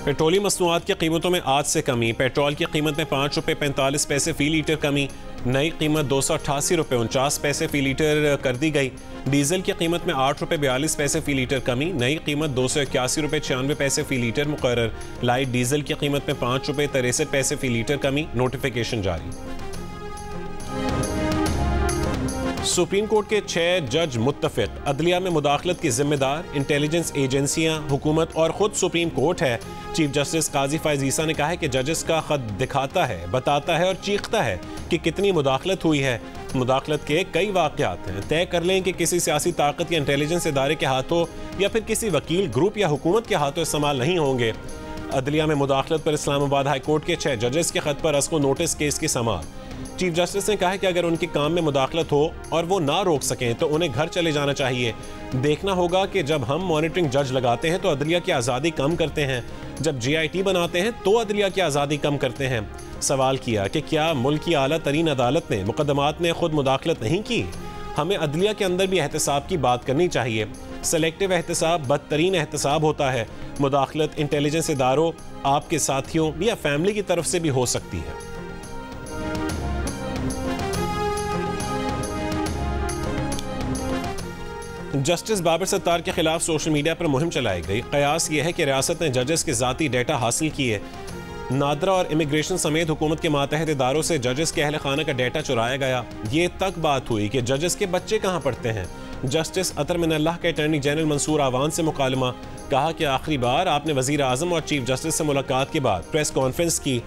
Petroleum मसनूआत की कीमतों में आज से कमी। पेट्रोल की कीमत में 5 रुपये 45 पैसे फ़ी लीटर कमी। नई कीमत 288 रुपये 49 पैसे फ़ी लीटर कर दी गई। डीजल की कीमत में 8 रुपये 42 पैसे फ़ी लीटर कमी। नई कीमत 281 रुपये 96 पैसे फ़ी लीटर मुकर्रर। लाइट डीजल की कीमत में 5 रुपये 63 पैसे फ़ी लीटर कमी। नोटिफिकेशन जारी। सुप्रीम कोर्ट के 6 जज मुत्तफिक। अदलिया में मुदाखलत की जिम्मेदार इंटेलिजेंस एजेंसियां, हुकूमत और खुद सुप्रीम कोर्ट है। चीफ जस्टिस काजी फैज ईसा ने कहा है कि जजेस का खत दिखाता है, बताता है और चीखता है कि कितनी मुदाखलत हुई है। मुदाखलत के कई वाक़यात हैं। तय कर लें कि किसी सियासी ताकत या इंटेलिजेंस इदारे के हाथों या फिर किसी वकील ग्रुप या हुकूमत के हाथों इस्तेमाल नहीं होंगे। अदलिया में मुदाखलत पर इस्लामाबाद हाई कोर्ट के 6 जजेस के खत पर अस्को नोटिस केस की समाअत। चीफ जस्टिस ने कहा कि अगर उनके काम में मुदाखलत हो और वो ना रोक सकें तो उन्हें घर चले जाना चाहिए। देखना होगा कि जब हम मॉनिटरिंग जज लगाते हैं तो अदलिया की आज़ादी कम करते हैं, जब GIT बनाते हैं तो अदलिया की आज़ादी कम करते हैं। सवाल किया कि क्या मुल्क की आला तरीन अदालत ने मुकदमात में खुद मुदाखलत नहीं की? हमें अदलिया के अंदर भी एहतसाब की बात करनी चाहिए। सेलेक्टिव एहतसाब बदतरीन एहतसाब होता है। मुदाखलत इंटेलिजेंस इदारों, आपके साथियों या फैमिली की तरफ से भी हो सकती है। जस्टिस बाबर सत्तार के खिलाफ सोशल मीडिया पर मुहिम चलाई गई। कयास यह है कि रियासत ने जजेस के ज़ाती डेटा हासिल किए। नादरा और इमिग्रेशन समेत हुकूमत के मातहत इदारों से जजेस के अहल खाना का डेटा चुराया गया। ये तक बात हुई कि जजेस के बच्चे कहाँ पढ़ते हैं। जस्टिस अतर मिनल्लाह के अटॉर्नी जनरल मंसूर आवान से मुकालमा। कहा कि आखिरी बार आपने वज़ीर आज़म और चीफ जस्टिस से मुलाकात के बाद प्रेस कॉन्फ्रेंस की।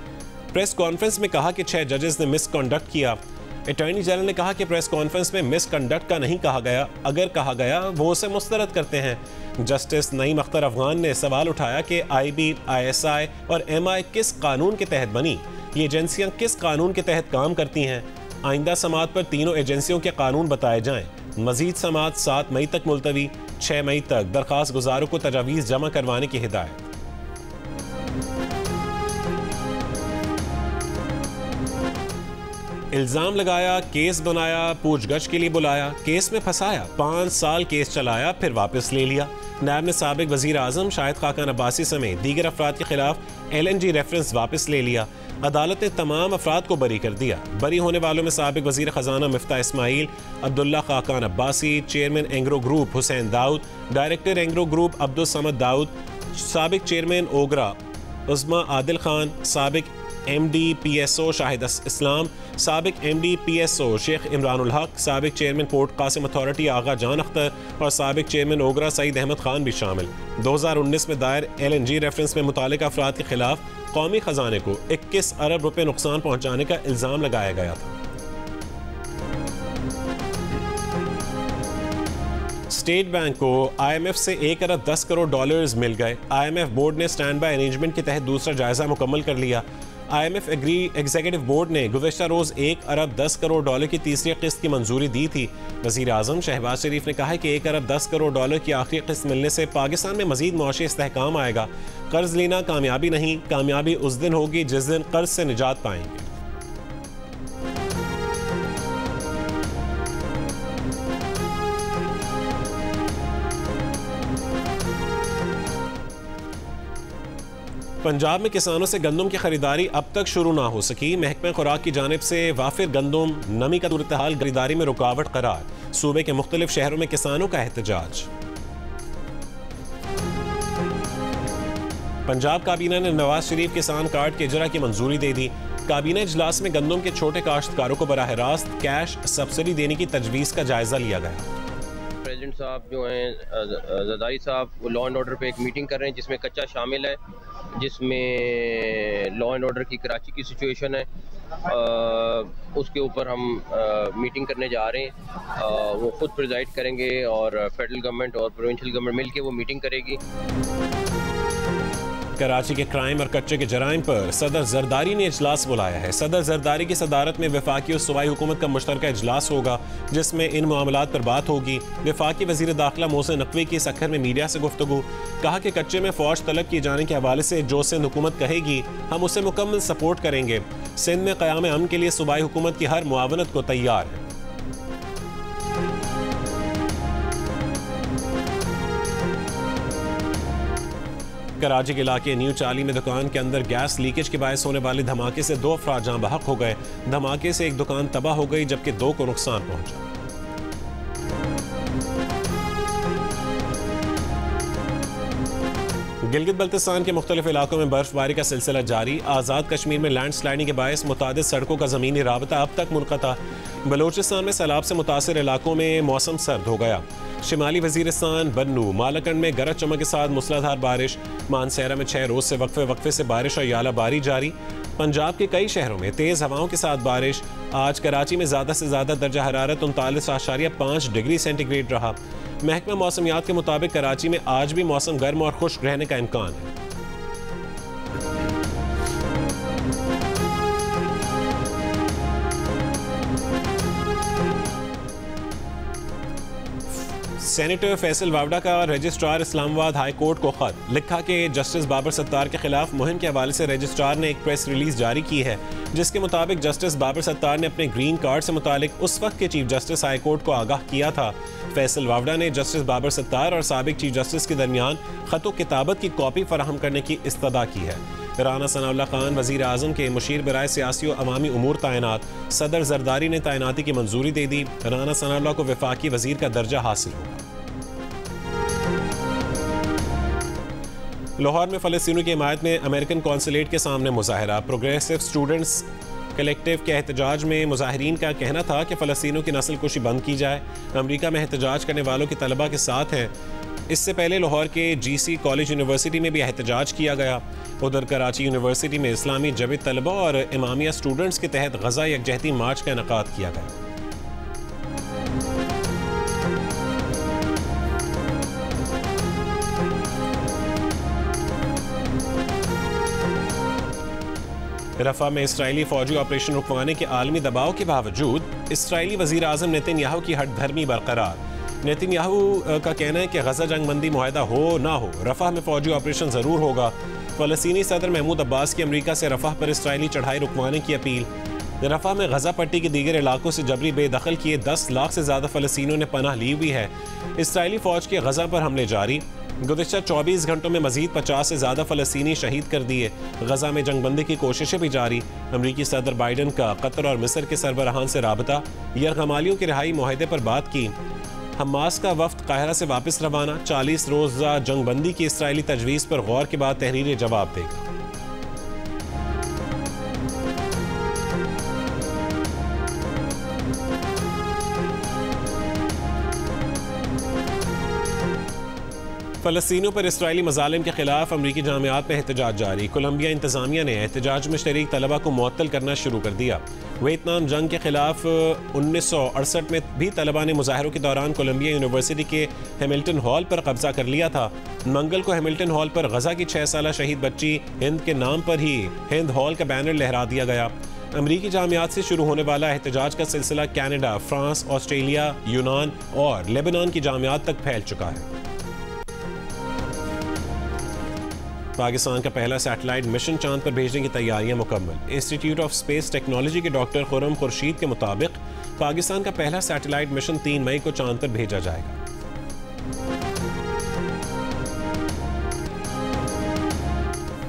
प्रेस कॉन्फ्रेंस में कहा कि 6 जजेस ने मिसकंडक्ट किया। अटॉर्नी जनरल ने कहा कि प्रेस कॉन्फ्रेंस में मिसकंडक्ट का नहीं कहा गया, अगर कहा गया वो उसे मुस्तरद करते हैं। जस्टिस नईम अख्तर अफगान ने सवाल उठाया कि IB, ISI और MI किस कानून के तहत बनी? ये एजेंसियां किस कानून के तहत काम करती हैं? आइंदा समाअत पर तीनों एजेंसियों के कानून बताए जाएं। मजीद समाअत 7 मई तक मुलतवी। 6 मई तक दरख्वास्त गुजारों को तजावीज़ जमा करवाने की हिदायत। इल्ज़ाम लगाया, केस बनाया, पूछगछ के लिए बुलाया, केस में फंसाया, 5 साल केस चलाया, फिर वापस ले लिया। नायब ने साबिक वज़ीर आज़म शाहिद खाकान अब्बासी समेत दीगर अफराद के खिलाफ LNG रेफरेंस वापस ले लिया। अदालत ने तमाम अफराद को बरी कर दिया। बरी होने वालों में साबिक वज़ीर ख़जाना Miftah Ismail, Abdullah Khaqan Abbasi, chairman Engro group Hussain Dawood, director Engro group Abdul Samad Dawood, साबिक चेयरमैन ओगरा उस्मा आदिल खान, साबिक MD PSO शाहिद इस्लाम, साबिक MD PSO शेख इमरानुल हक, साबिक चेयरमैन पोर्ट कासिम अथॉरिटी आगा जान अख्तर और साबिक चेयरमैन ओगरा सईद अहमद खान भी शामिल। 2019 में दायर LNG रेफरेंस में मुतालिका अफराद के खिलाफ कौमी खजाने को 21 अरब रुपए नुकसान पहुंचाने का इल्ज़ाम लगाया गया था। स्टेट बैंक को IMF से 1 अरब 10 करोड़ डॉलर्स मिल गए। IMF बोर्ड ने स्टैंड बाय अरेंजमेंट के तहत दूसरा जायजा मुकम्मल कर लिया। IMF एग्जीक्यूटिव बोर्ड ने गुज़श्ता रोज़ 1 अरब 10 करोड़ डॉलर की तीसरी किस्त की मंजूरी दी थी। वज़ीर आज़म शहबाज शरीफ ने कहा है कि 1 अरब 10 करोड़ डॉलर की आखिरी किस्त मिलने से पाकिस्तान में मज़ीद मुआशी इस्तेहकाम आएगा। कर्ज लेना कामयाबी नहीं, कामयाबी उस दिन होगी जिस दिन कर्ज से निजात पाएंगे। पंजाब में किसानों से गंदम की खरीदारी अब तक शुरू ना हो सकी। महकमा खुराक की जानिब से वाफिर गंदम नमी का सूरत-ए-हाल खरीदारी में रुकावट करार। सूबे के मुख्तलिफ शहरों में किसानों का एहतजाज। पंजाब काबीना ने नवाज शरीफ किसान कार्ड के इजरा की मंजूरी दे दी। काबीना इजलास में गंदम के छोटे काश्तकारों को बराह रास्त कैश सब्सिडी देने की तजवीज़ का जायजा लिया गया। प्रेसिडेंट साहब जो हैं ज़रदारी साहब, वो लॉ एंड ऑर्डर पे एक मीटिंग कर रहे हैं जिसमें कच्चा शामिल है, जिसमें लॉ एंड ऑर्डर की कराची की सिचुएशन है, उसके ऊपर हम मीटिंग करने जा रहे हैं। वो खुद प्रिजाइड करेंगे और फेडरल गवर्नमेंट और प्रोविंशियल गवर्नमेंट मिल के वो मीटिंग करेगी। कराची के क्राइम और कच्चे के जराइम पर सदर जरदारी ने इजलास बुलाया है। सदर जरदारी की सदारत में वफाकी और सूबाई हुकूमत का मुश्तरका इजलास होगा जिसमें इन मामलात पर बात होगी। वफाकी वजीर दाखिला मोहसिन नकवी की सक्खर में मीडिया से गुफ्तगू। कहा कि कच्चे में फौज तलब किए जाने के हवाले से जो सिंध हुकूमत कहेगी हम उसे मुकम्मल सपोर्ट करेंगे। सिंध में क़याम अमन के लिए सूबाई हुकूमत की हर मुआवनत को तैयार है। कराची के इलाके न्यू चाली में दुकान के अंदर गैस लीकेज के बायस होने वाले धमाके से 2 अफराद जान बहक हो गए। धमाके से एक दुकान तबाह हो गई जबकि 2 को नुकसान पहुंचा। गिलगित बल्तिस्तान के मुख्तलिफ इलाकों में बर्फबारी का सिलसिला जारी। आज़ाद कश्मीर में लैंड स्लाइडिंग के बायस मुतादिद सड़कों का ज़मीनी राबता अब तक मुनक़ता। बलोचिस्तान में सैलाब से मुतासिर इलाकों में मौसम सर्द हो गया। शिमाली वजीरिस्तान बन्नू मालाकंड में गरज चमक के साथ मूसलाधार बारिश। मानसेरा में 6 रोज से वक्फे से बारिश और यालाबारी जारी। पंजाब के कई शहरों में तेज़ हवाओं के साथ बारिश। आज कराची में ज़्यादा से ज़्यादा दर्जा हरारत 39.5 डिग्री सेंटीग्रेड रहा। महकमा मौसमियात के मुताबिक कराची में आज भी मौसम गर्म और खुश्क रहने का इम्कान है। सेनेटर फैसल वावडा का रजिस्ट्रार इस्लामाबाद हाई कोर्ट को खत लिखा कि जस्टिस बाबर सत्तार के खिलाफ मुहिम के हवाले से रजिस्ट्रार ने एक प्रेस रिलीज जारी की है जिसके मुताबिक जस्टिस बाबर सत्तार ने अपने ग्रीन कार्ड से मुतालिक उस वक्त के चीफ जस्टिस हाई कोर्ट को आगाह किया था। फैसल वावडा ने जस्टिस बाबर सत्तार और साबिक चीफ जस्टिस के दरमियान खत किताबत की कॉपी फराहम करने की इस्तदा की है। राना सनाउल्लाह खान वज़ीर आज़म के मुशीर बराए सियासी और अवामी उमूर तैनात। सदर जरदारी ने तैनाती की मंजूरी दे दी। राना सनाउल्लाह को वफाकी वज़ीर का दर्जा हासिल होगा। लाहौर में फ़लस्तीनियों की हिमायत में अमेरिकन कौंसलेट के सामने मुजाहरा। प्रोग्रेसिव स्टूडेंट्स कलेक्टिव के एहतजाज में मुजाहिरीन का कहना था कि फ़लस्तीनियों की नस्ल कुशी बंद की जाए। अमेरिका में एहतजाज करने वालों की तलबा के साथ हैं। इससे पहले लाहौर के GC कॉलेज यूनिवर्सिटी में भी एहतजाज किया गया। उधर कराची यूनिवर्सिटी में इस्लामी जबित तलबा और इमामिया स्टूडेंट्स के तहत गज़ा यकजहती मार्च का इनेकाद किया गया। रफ़ा में इसराइली फौजी ऑपरेशन रुकवाने के आलमी दबाव के बावजूद इसराइली वज़ीर आज़म नेतन्याहू की हठधर्मी बरकरार। नेतन्याहू का कहना है कि गज़ा जंगबंदी मुआहदा हो ना हो रफ़ा में फौजी ऑपरेशन ज़रूर होगा। फ़लस्तीनी सदर महमूद अब्बास की अमरीका से रफ़ा पर इसराइली चढ़ाई रुकवाने की अपील। रफ़ा में गज़ा पट्टी के दीगर इलाकों से जबरी बेदखल किए 10 लाख से ज़्यादा फ़लस्तीनियों ने पनाह ली हुई है। इसराइली फ़ौज के गज़ा पर हमले जारी। गुज़िश्ता 24 घंटों में मज़ीद 50 से ज़्यादा फ़लस्तीनी शहीद कर दिए। गज़ा में जंगबंदी की कोशिशें भी जारी। अमरीकी सदर बाइडन का कतर और मिस्र के सरबराहान से राबता। यरगमालियों के रिहाई मुआहदे पर बात की। हमास का वफ्द काहिरा से वापस रवाना। 40 रोज़ा जंगबंदी की इसराइली तजवीज़ पर गौर के बाद तहरीर जवाब देगा। फ़लस्तीनियों पर इसराइली मज़ालिम के खिलाफ अमरीकी जामियात में एहतजाज जारी। कोलंबिया इंतज़ामिया ने एहतजाज में शरीक तलबा को मुअत्तल करना शुरू कर दिया। वियतनाम जंग के खिलाफ 1968 में भी तलबा ने मुजाहरों के दौरान कोलंबिया यूनिवर्सिटी के हैमिल्टन हॉल पर कब्जा कर लिया था। मंगल को हैमिल्टन हॉल पर गज़ा की 6 साला शहीद बच्ची हिंद के नाम पर ही हिंद हॉल का बैनर लहरा दिया गया। अमरीकी जामियात से शुरू होने वाला एहतजाज का सिलसिला कनाडा, फ्रांस, ऑस्ट्रेलिया, यूनान और लेबनान की जामियात तक फैल चुका है। पाकिस्तान का पहला सैटेलाइट मिशन चांद पर भेजने की तैयारियां मुकम्मल। इंस्टीट्यूट ऑफ स्पेस टेक्नोलॉजी के डॉक्टर खुर्रम खुर्शीद के मुताबिक पाकिस्तान का पहला सैटेलाइट मिशन 3 मई को चांद पर भेजा जाएगा।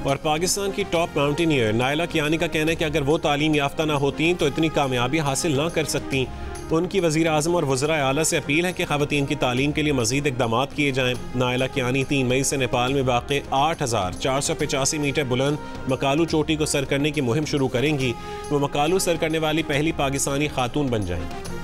और पाकिस्तान की टॉप माउंटेनियर नायला कियानी का कहना है कि अगर वो तालीम याफ्ता ना होती तो इतनी कामयाबी हासिल ना कर सकती। उनकी वज़ीर आज़म और वज़राए आला से अपील है कि ख़वातीन की तालीम के लिए मज़ीद इक़दामात किए जाएँ। नायला कियानी 3 मई से नेपाल में वाक़े 8,485 मीटर बुलंद मकालू चोटी को सर करने की मुहिम शुरू करेंगी। वो मकालू सर करने वाली पहली पाकिस्तानी खातून बन जाएंगी।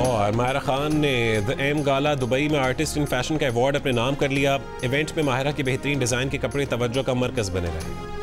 और माहिरा खान ने द एम गाला दुबई में आर्टिस्ट इन फैशन का अवार्ड अपने नाम कर लिया। इवेंट में माहिरा के बेहतरीन डिज़ाइन के कपड़े तवज्जो का मरकज़ बने रहे।